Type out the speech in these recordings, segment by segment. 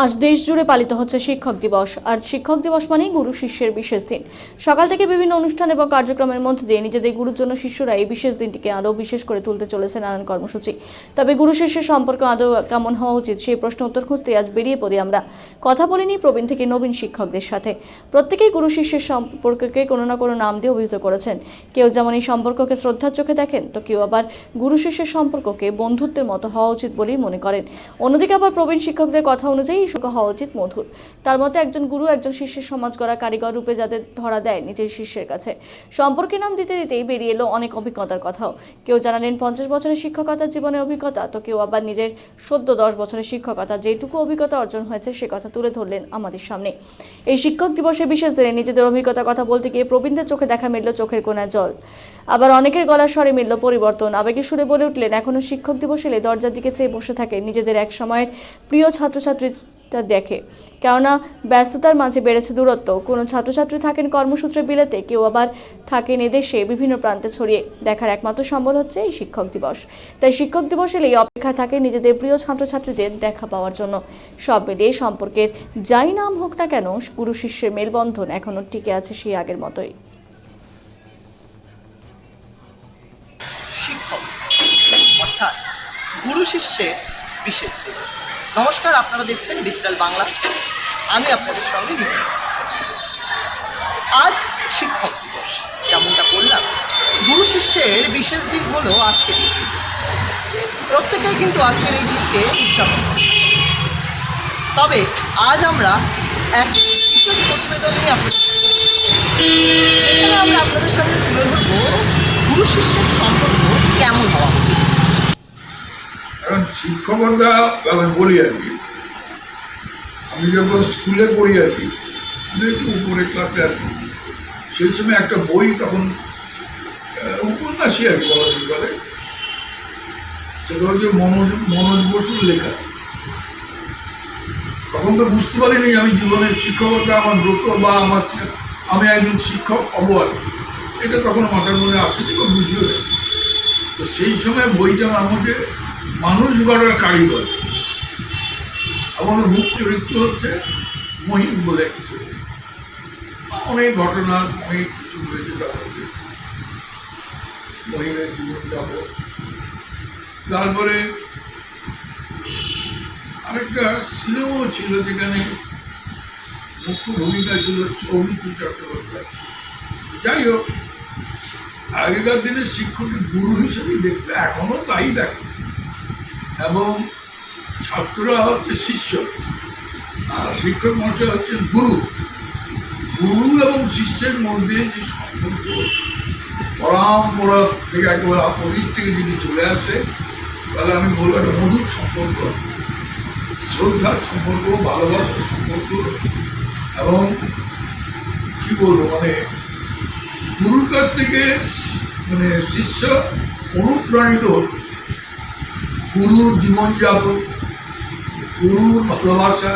আজ দেশ জুড়ে পালিত হচ্ছে শিক্ষক দিবস। আর শিক্ষক দিবস মানেই গুরু শিষ্যের বিশেষ দিন। সকাল থেকে বিভিন্ন অনুষ্ঠান এবং কার্যক্রমের মধ্যে দিয়ে নিজেদের গুরুর জন্য শিষ্যরা এই বিশেষ দিনটিকে আরও বিশেষ করে তুলতে চলেছে নানান কর্মসূচি। তবে গুরু শিষ্যের সম্পর্ক আদৌ কেমন হওয়া উচিত সেই প্রশ্ন উত্তর খুঁজতে আজ বেরিয়ে পড়ি আমরা। কথা বলিনি প্রবীণ থেকে নবীন শিক্ষকদের সাথে। প্রত্যেকেই গুরু শিষ্যের সম্পর্ককে কোনো না কোনো নাম দিয়ে অভিহিত করেছেন। কেউ যেমন এই সম্পর্ককে শ্রদ্ধার চোখে দেখেন, তো কেউ আবার গুরু শিষ্যের সম্পর্ককে বন্ধুত্বের মতো হওয়া উচিত বলেই মনে করেন। অন্যদিকে আবার প্রবীণ শিক্ষকদের কথা অনুযায়ী হওয়া উচিত মধুর। তার মতে একজন গুরু একজন শিষ্যের সমাজ গড়া কারিগর রূপে যাদের ধরা দেয় নিজের শিষ্যের কাছে। সম্পর্কে নাম দিতে দিতেই বেরিয়ে এলো অনেক অভিজ্ঞতার কথাও। কেউ জানালেন 50 বছরের শিক্ষকতার জীবনের অভিজ্ঞতা, তো কেউ আবার নিজের সদ্য 10 বছরের শিক্ষকতা যেটুকু অভিজ্ঞতা অর্জন হয়েছে সে কথা তুলে ধরলেন আমাদের সামনে। এই শিক্ষক দিবসে বিশেষ দিনে নিজেদের অভিজ্ঞতার কথা বলতে গিয়ে প্রবীণদের চোখে দেখা মিলল চোখের কোণায় জল। আবার অনেকের গলার স্বরে মিলল পরিবর্তন। আবেগের সুরে বলে উঠলেন, এখনো শিক্ষক দিবস এলে দরজার দিকে চেয়ে বসে থাকে নিজেদের এক সময়ের প্রিয় ছাত্রছাত্রী দেখে। কেননা ব্যস্ততার মাঝে বেড়েছে দূরত্ব। কোনো ছাত্রছাত্রী থাকেন কর্মসূত্রে বিলেতে, কেউ আবার থাকেন এদেশে বিভিন্ন প্রান্তে ছড়িয়ে। দেখার একমাত্র সম্বল হচ্ছে এই শিক্ষক দিবস। তাই শিক্ষক দিবস এলেই অপেক্ষা থাকে নিজেদের প্রিয় ছাত্রছাত্রীদের দেখা পাওয়ার জন্য। সব মিলিয়ে সম্পর্কের যাই নাম হোক না কেন, গুরু শিষ্যের মেলবন্ধন এখনো টিকে আছে সেই আগের মতোই। শিক্ষক অর্থাৎ গুরু শিষ্যের বিশেষ দিন। নমস্কার, আপনারা দেখছেন ডিজিটাল বাংলা। আমি আপনাদের সঙ্গে আজ শিক্ষক দিবস, যেমনটা বললাম, গুরু শিষ্যের বিশেষ দিন হলো আজকের দিন। প্রত্যেকেই কিন্তু আজকের এই দিনকে উদযাপন করে। তবে আজ আমরা এক বিশেষ প্রতিবেদন নিয়ে আমরা আপনাদের সামনে তুলে ধরবো গুরু শিষ্যের সম্পর্ক কেমন হওয়া উচিত। কারণ শিক্ষকতা আমি বলি আর কি, আমি যখন স্কুলে পড়ি আর কি, আমি একটু উপরের ক্লাসে আর কি, সেই সময় একটা বই তখন উপন্যাসী আর কি বলা যেতে পারে, সেটা হচ্ছে মনোজ বসুর লেখা। তখন তো বুঝতে পারিনি আমি জীবনের শিক্ষকতা আমার ব্রত বা আমি একজন শিক্ষক হব আর কি, এটা তখন মাথার মধ্যে আসেনি বা বুঝিও নেই। তো সেই সময় বইটার নাম হচ্ছে মানুষ গড়ার কারিগর। আমাদের মুখ্য চরিত্র হচ্ছে মহিম বলে একটি চরিত্র। অনেক ঘটনা, অনেক কিছু হয়েছে তার মধ্যে, মহিমের জীবনযাপন। তারপরে আরেকটা সিনেমাও ছিল যেখানে মুখ্য ভূমিকা ছিল সৌমিত্র চট্টোপাধ্যায়। যাই হোক, আগেকার দিনে শিক্ষকের গুরু হিসেবেই দেখতে, এখনো তাই দেখে, এবং ছাত্ররা হচ্ছে শিষ্য আর শিক্ষক মহাশয় হচ্ছেন গুরু। গুরু এবং শিষ্যের মধ্যে যে সম্পর্ক পরম্পরা থেকে একেবারে অতীত থেকে যদি চলে আসে, তাহলে আমি বলবো একটা মধুর সম্পর্ক, শ্রদ্ধার সম্পর্ক, ভালোবাসার সম্পর্ক। এবং কি বলবো, মানে গুরুর কাছ থেকে মানে শিষ্য অনুপ্রাণিত হতো। গুরুর জীবনযাপন, গুরুর ভালোবাসা,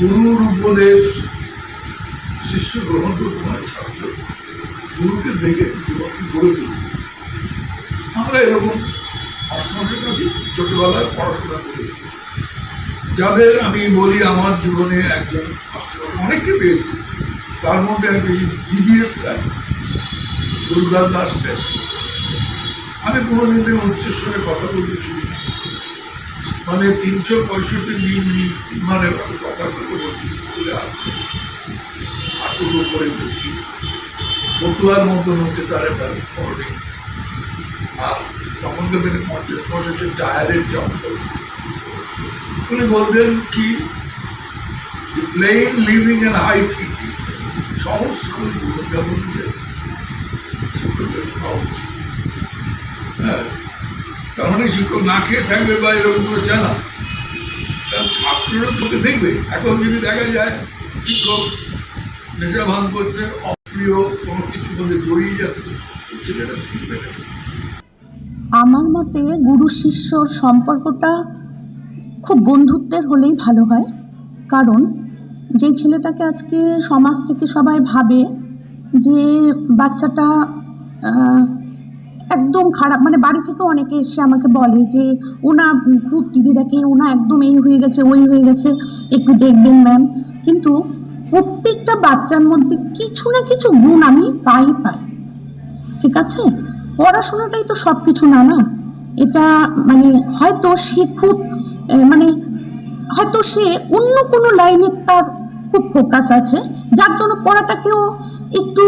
গুরুর উপদেশ শিষ্য গ্রহণ করতে, মানে ছাত্র গুরুকে দেখে জীবনকে গড়ে তুলতে। আমরা এরকম মাস্টারদের কাছে ছোটবেলায় পড়াশোনা করি, যাদের আমি বলি আমার জীবনে একজন মাস্টার অনেককে পেয়েছি। তার মধ্যে একটা GDS sir, Durga Das sir. আমি কোনোদিন থেকে উচ্চস্বরে কথা বলতে শুনি, মানে 365 দিন মানে কথা বলতে বলছি, স্কুলে আসতে হাঁটুর উপরে ধরছি, পটুয়ার মতন হচ্ছে তার পরে। আর তখন তো 50 টায়ারের জঙ্গল। উনি বলতেন কি, plain living and high thinking, সহজ সরল জীবনযাপন যে শিক্ষকের হওয়া উচিত। হ্যাঁ, তার মানে শিক্ষক না খেয়ে থাকবে বা এরকম করে জানা, কারণ ছাত্ররা তোকে দেখবে। এখন যদি দেখা যায় শিক্ষক নেশা ভান করছে, অপ্রিয় কোনো কিছুর মধ্যে জড়িয়ে যাচ্ছে, ছেলেটা শিখবে না। আমার মতে গুরু শিষ্যর সম্পর্কটা খুব বন্ধুত্বের হলেই ভালো হয়। কারণ যে ছেলেটাকে আজকে সমাজ থেকে সবাই ভাবে যে বাচ্চাটা একদম খারাপ, মানে বাড়ি থেকে অনেকে এসে আমাকে বলে যে ওনা খুব টিভি দেখে, ওনা একদম এই হয়ে গেছে ওই হয়ে গেছে, একটু দেখবেন ম্যাম। কিন্তু প্রত্যেকটা বাচ্চার মধ্যে কিছু না কিছু গুণ আমি পাই, ঠিক আছে? পড়াশোনাটাই তো সব কিছু না, না এটা মানে হয়তো সে খুব মানে হয়তো সে অন্য কোনো লাইনে তার খুব ফোকাস আছে, যার জন্য পড়াটাকেও একটু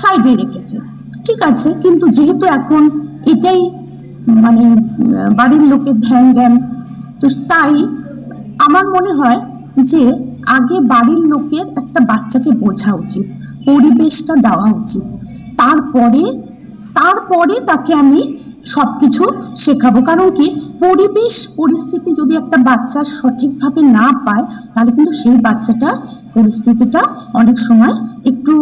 সাইডে রেখেছে, ঠিক আছে? কিন্তু যেহেতু এখন এটাই মানে বাড়ির লোকের ধ্যান জ্ঞান, তো তাই আমার মনে হয় যে আগে বাড়ির লোকের একটা বাচ্চাকে বোঝা উচিত, পরিবেশটা দেওয়া উচিত, তারপরে তাকে আমি সবকিছু শেখাবো। কারণ কি, পরিবেশ পরিস্থিতি যদি একটা বাচ্চা সঠিকভাবে না পায়, তাহলে কিন্তু সেই বাচ্চাটার পরিস্থিতিটা অনেক সময় একটু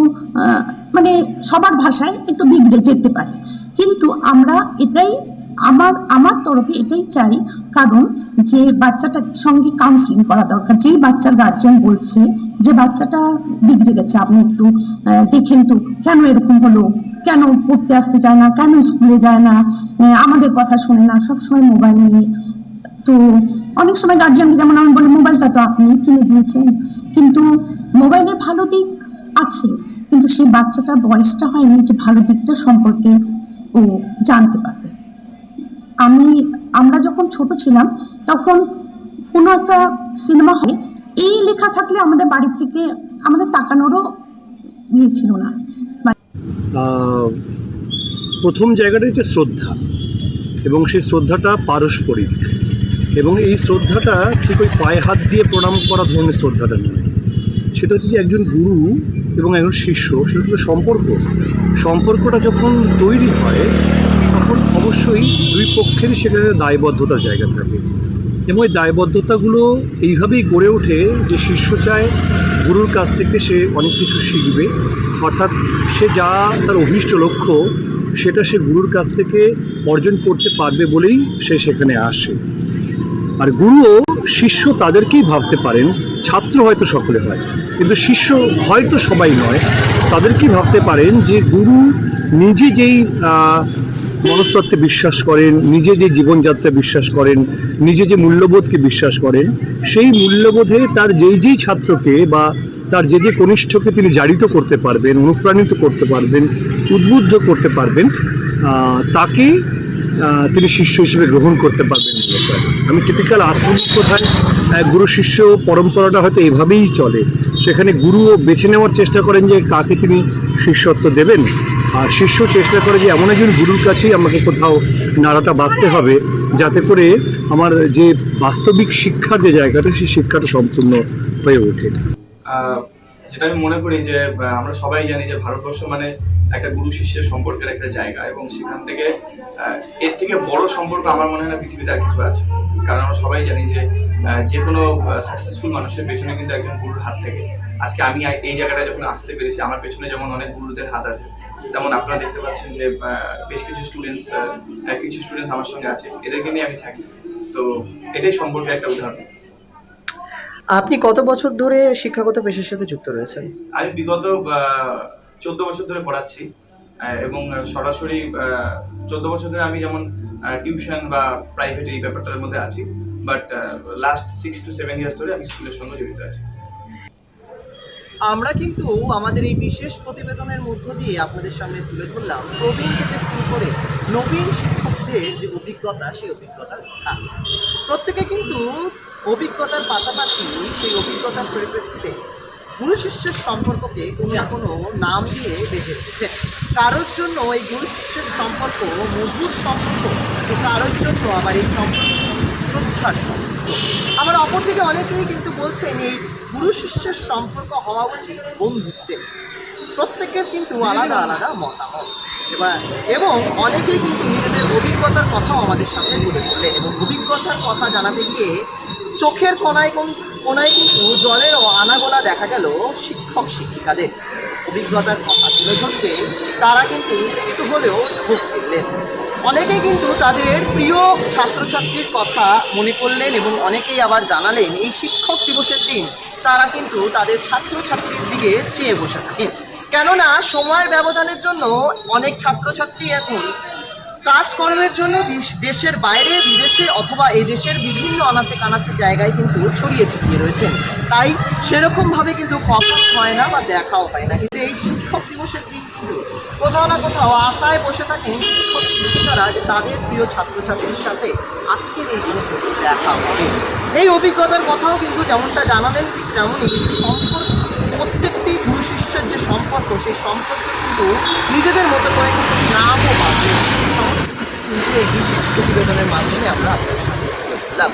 মানে সবার ভাষায় একটু বিগড়ে যেতে পারে। কিন্তু আমরা এটাই আমার তরফে এটাই চাই, কারণ যে বাচ্চাটার সঙ্গে কাউন্সিলিং করা দরকার। যেই বাচ্চার গার্জিয়ান বলছে যে বাচ্চাটা বিগড়ে গেছে, আপনি একটু দেখেন তো কেন এরকম হলো, কেন পড়তে আসতে চায় না, কেন স্কুলে যায় না, আমাদের কথা শোনে না, সবসময় মোবাইল নিয়ে। তো অনেক সময় গার্জিয়ানকে যেমন আমি বলি, মোবাইলটা তো আপনি কিনে দিয়েছেন, কিন্তু মোবাইলের ভালো দিক আছে, কিন্তু সেই বাচ্চাটার বয়সটা হয়নি যে ভালো দিকটা সম্পর্কে ও জানতে পারবে। আমরা যখন ছোট ছিলাম তখন কোনো একটা সিনেমা হলে এই লেখা থাকলে আমাদের বাড়ি থেকে আমাদের তাকানোরও ইয়ে ছিল না। প্রথম জায়গাটা হচ্ছে শ্রদ্ধা, এবং সেই শ্রদ্ধাটা পারস্পরিক, এবং এই শ্রদ্ধাটা ঠিক ওই পায়ে হাত দিয়ে প্রণাম করা ধরনের শ্রদ্ধাটা নয়। সেটা হচ্ছে যে একজন গুরু এবং একজন শিষ্য, সেটা হচ্ছে সম্পর্কটা যখন তৈরি হয় তখন অবশ্যই দুই পক্ষেরই সেখানে দায়বদ্ধতার জায়গা থাকে, এবং এই দায়বদ্ধতাগুলো এইভাবেই গড়ে ওঠে যে শিষ্য চায় গুরুর কাছ থেকে সে অনেক কিছু শিখবে, অর্থাৎ সে যা তার অভীষ্ট লক্ষ্য সেটা সে গুরুর কাছ থেকে অর্জন করতে পারবে বলেই সে সেখানে আসে। আর গুরু ও শিষ্য তাদেরকেই ভাবতে পারেন, ছাত্র হয়তো সকলে হয় কিন্তু শিষ্য হয়তো সবাই নয়, তাদেরকেই ভাবতে পারেন যে গুরু নিজে যেই মনস্তত্ত্বে বিশ্বাস করেন, নিজে যে জীবনযাত্রায় বিশ্বাস করেন, নিজে যে মূল্যবোধকে বিশ্বাস করেন, সেই মূল্যবোধে তার যেই ছাত্রকে বা তার যে কনিষ্ঠকে তিনি জারিত করতে পারবেন, অনুপ্রাণিত করতে পারবেন, উদ্বুদ্ধ করতে পারবেন, তাকে তিনি শিষ্য হিসেবে গ্রহণ করতে পারবেন। আমি টিপিক্যাল আশ্রমিক কোথায় গুরু শিষ্য পরম্পরাটা হয়তো এভাবেই চলে। সেখানে গুরুও বেছে নেওয়ার চেষ্টা করেন যে কাকে তিনি শিষ্যত্ব দেবেন, আর শিষ্য চেষ্টা করে যে এমন একজন গুরুর কাছেই আমাকে কোথাও নাড়াটা বাঁধতে হবে যাতে করে আমার যে বাস্তবিক শিক্ষার যে জায়গাটা, সেই শিক্ষাটা সম্পূর্ণ হয়ে ওঠে। যেটা আমি মনে করি যে আমরা সবাই জানি যে ভারতবর্ষ মানে একটা গুরু শিষ্যের সম্পর্কের একটা জায়গা, এবং সেখান থেকে এর থেকে বড় সম্পর্ক আমার মনে হয় না পৃথিবীতে আর কিছু আছে। কারণ আমরা সবাই জানি যে কোনো সাকসেসফুল মানুষের পেছনে কিন্তু একজন গুরুর হাত থাকে। আজকে আমি এই জায়গাটায় যখন আসতে পেরেছি, আমার পেছনে যেমন অনেক গুরুদের হাত আছে, তেমন আপনারা দেখতে পাচ্ছেন যে বেশ কিছু স্টুডেন্টস আমার সঙ্গে আছে, এদেরকে নিয়ে আমি থাকি। তো এটাই সম্পর্কে একটা উদাহরণ। আপনি কত বছর ধরে শিক্ষাগত পেশার সাথে যুক্ত রয়েছেন? আমি বিগত 14 বছর ধরে পড়াচ্ছি, এবং সরাসরি 14 বছর ধরে আমি যেমন টিউশন বা প্রাইভেট এই ব্যাপারটার মধ্যে আছি, বাট লাস্ট 6 to 7 ইয়ার্স ধরে আমি স্কুলের সঙ্গে জড়িত আছি। আমরা কিন্তু আমাদের এই বিশেষ প্রতিবেদনের মধ্য দিয়ে আপনাদের সামনে তুলে ধরলাম প্রবীণ থেকে শুরু করে নবীন শিক্ষকদের যে অভিজ্ঞতা, সেই অভিজ্ঞতার কথা। প্রত্যেকে কিন্তু অভিজ্ঞতার পাশাপাশি সেই অভিজ্ঞতার পরিপ্রেক্ষিতে গুরু শিষ্যের সম্পর্ককে কোনো না কোনো নাম দিয়ে বেঁচে রেখেছে। কারোর জন্য এই গুরু শিষ্যের সম্পর্ক মধুর সম্পর্ক, তো কারোর জন্য আবার এই সম্পর্ক শ্রদ্ধার সম্পর্ক। আবার অপরদিকে অনেকেই কিন্তু বলছেন এই গুরু শিষ্যের সম্পর্ক হওয়া উচিত বন্ধুত্বের। প্রত্যেকের কিন্তু আলাদা আলাদা মতামত, এবং অনেকেই কিন্তু নিজেদের অভিজ্ঞতার কথাও আমাদের সামনে তুলে ধরলেন, এবং অভিজ্ঞতার কথা জানাতে গিয়ে চোখের কোনায় কিন্তু জলের আনাগোনা দেখা গেল শিক্ষক শিক্ষিকাদের। অভিজ্ঞতার কথা তুলে ধরতে তারা কিন্তু একটু হলেও ভোগ করলেন। অনেকেই কিন্তু তাদের প্রিয় ছাত্রছাত্রীর কথা মনে করলেন, এবং অনেকেই আবার জানালেন এই শিক্ষক দিবসের দিন তারা কিন্তু তাদের ছাত্রছাত্রীর দিকে চেয়ে বসে থাকেন। কেননা সময়ের ব্যবধানের জন্য অনেক ছাত্রছাত্রী এখন কাজকর্মের জন্য দেশের বাইরে বিদেশে অথবা এই দেশের বিভিন্ন আনাচে কানাচে জায়গায় কিন্তু ছড়িয়ে ছিটিয়ে রয়েছেন, তাই সেরকমভাবে কিন্তু কথা হয় না বা দেখাও হয় না। কিন্তু এই শিক্ষক দিবসের দিন কিন্তু কোথাও না কোথাও আশায় বসে থাকেন শিক্ষক শিক্ষিকারা যে তাদের প্রিয় ছাত্রছাত্রীর সাথে আজকের এই দিনে দেখা হবে। এই অভিজ্ঞতার কথাও কিন্তু যেমনটা জানালেন ঠিক তেমনই সম্পর্ক, প্রত্যেকটি গুরু শিষ্যের যে সম্পর্ক সেই সম্পর্ক কিন্তু নিজেদের মতো করে কিন্তু নামও বাঁধে। সমস্ত কিছু কিন্তু এই বিশেষ প্রতিবেদনের মাধ্যমে আমরা আপনাদের সাথে তুলে ধরলাম।